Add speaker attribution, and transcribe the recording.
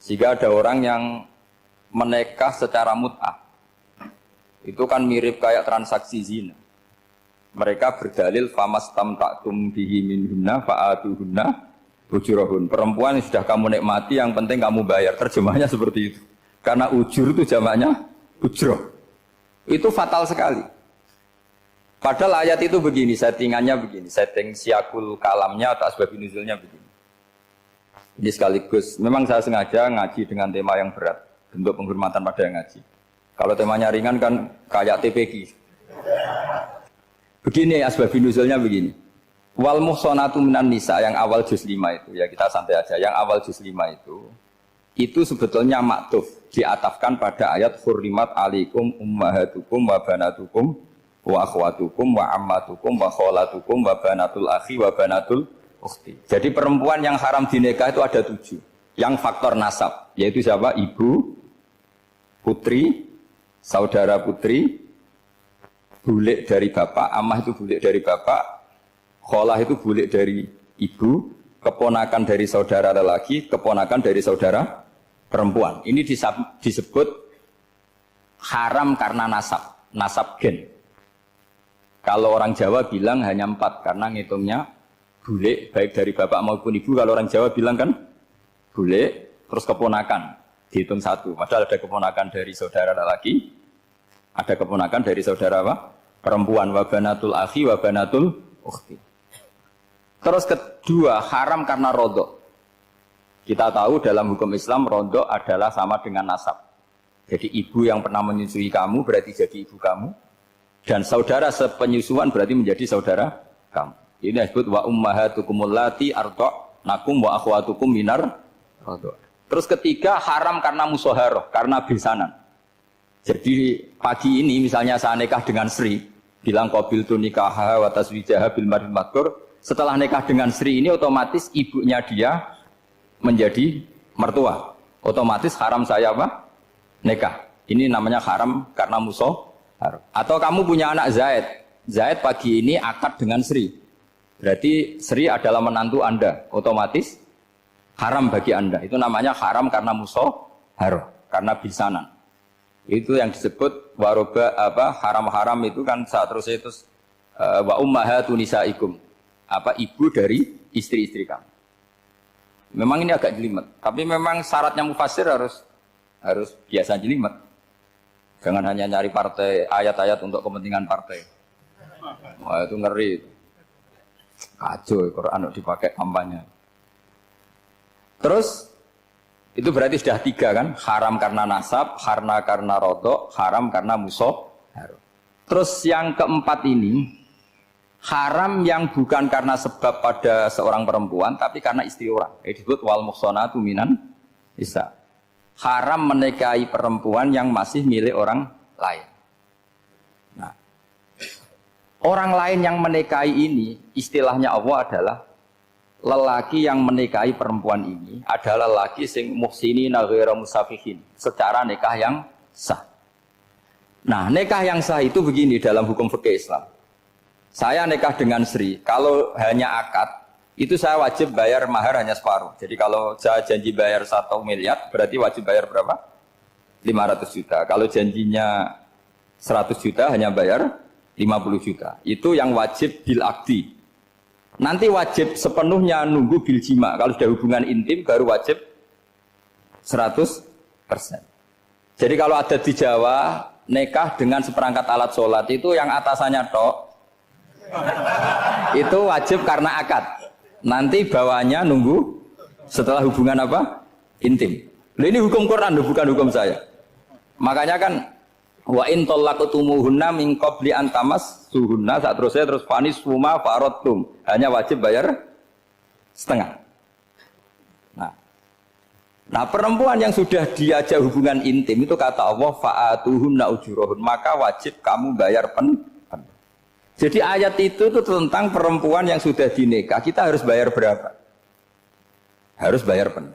Speaker 1: Jika ada orang yang menikah secara mut'ah, itu kan mirip kayak transaksi zina. Mereka berdalil famastamta'tum bihi minhunna fa'atuhunna ujurahun. Perempuan yang sudah kamu nikmati, yang penting kamu bayar. Terjemahnya seperti itu. Karena ujur itu jamaknya ujroh. Itu fatal sekali. Padahal ayat itu begini, settingannya begini, setting siakul kalamnya atau asbab nuzulnya begini. Ini sekaligus, memang saya sengaja ngaji dengan tema yang berat, bentuk penghormatan pada yang ngaji. Kalau temanya ringan kan kayak TPQ. Begini asbab nuzulnya begini. Wal muhsanatu minan nisa yang awal juz 5 itu, ya kita santai aja, yang awal juz 5 itu sebetulnya maktuf, diatafkan pada ayat hurrimat alaikum ummahatukum wa banatukum wa akhwatukum wa ammatukum wa kholatukum wa banatul akhi wa banatul ukhti. Jadi perempuan yang haram dinikah itu ada 7. Yang faktor nasab, yaitu siapa? Ibu, putri, saudara putri, bulik dari bapak, amah itu bulik dari bapak, kholah itu bulik dari ibu, keponakan dari saudara lelaki, keponakan dari saudara perempuan. Ini disebut haram karena nasab, nasab gen. Kalau orang Jawa bilang hanya 4 karena ngitungnya bulik baik dari bapak maupun ibu. Kalau orang Jawa bilang kan bulik terus keponakan dihitung 1. Padahal ada keponakan dari saudara lelaki, ada keponakan dari saudara apa? Perempuan. Wa banatul akhi wa banatul ukhti. Terus kedua haram karena rodok. Kita tahu dalam hukum Islam rodok adalah sama dengan nasab. Jadi ibu yang pernah menyusui kamu berarti jadi ibu kamu. Dan saudara sepenyusuan berarti menjadi saudara kamu. Ini disebut wa ummahatukumul lati arda'nakum wa akhwatukum minar radha'. Terus ketiga haram karena musaharah, karena besanan. Jadi pagi ini misalnya saya nikah dengan Sri, bilang qabiltu nikaha wa taswijaha bil mar'il madkur. Setelah nikah dengan Sri ini otomatis ibunya dia menjadi mertua. Otomatis haram saya apa? Nikah. Ini namanya haram karena musaharah. Atau kamu punya anak Zaid. Zaid pagi ini akad dengan Sri. Berarti Sri adalah menantu Anda. Otomatis haram bagi Anda. Itu namanya haram karena musaharah, karena bisanan. Itu yang disebut waroba apa haram-haram itu kan saat terus itu wa ummahatu nisaikum. Apa ibu dari istri-istri kamu. Memang ini agak jelimet, tapi memang syaratnya mufassir harus biasa jelimet. Jangan hanya nyari partai ayat-ayat untuk kepentingan partai. Wah itu ngeri. Kacau Quran dipakai kampanye. Terus itu berarti sudah 3 kan? Haram karena nasab, karena rodok, haram karena musaharah. Terus yang keempat ini haram yang bukan karena sebab pada seorang perempuan, tapi karena istri orang. Disebut wal muhsanatu minan nisa. Haram menikahi perempuan yang masih milik orang lain. Nah, orang lain yang menikahi ini, istilahnya Allah adalah lelaki yang menikahi perempuan ini adalah lelaki sing muhsinina ghairu musafihin, secara nikah yang sah. Nah, nikah yang sah itu begini dalam hukum fikih Islam. Saya nikah dengan Sri, kalau hanya akad, itu saya wajib bayar mahar hanya separuh. Jadi kalau saya janji bayar 1 miliar, berarti wajib bayar berapa? 500 juta. Kalau janjinya 100 juta, hanya bayar 50 juta. Itu yang wajib bil akdi. Nanti wajib sepenuhnya nunggu bil jima. Kalau sudah hubungan intim, baru wajib 100%. Jadi kalau ada di Jawa, nikah dengan seperangkat alat sholat, itu yang atasannya tok, itu wajib karena akad. Nanti bawahnya nunggu setelah hubungan apa? Intim. Ini hukum Quran, bukan hukum saya. Makanya kan wa in talaqtumuhunna min qabli an tamassuhunna, saat terus fanis suma faradtum. Hanya wajib bayar setengah. Nah, perempuan yang sudah diajak hubungan intim itu kata Allah fa'atuhunna ujurahun, maka wajib kamu bayar penuh. Jadi ayat itu tentang perempuan yang sudah dinikah, kita harus bayar berapa? Harus bayar penuh.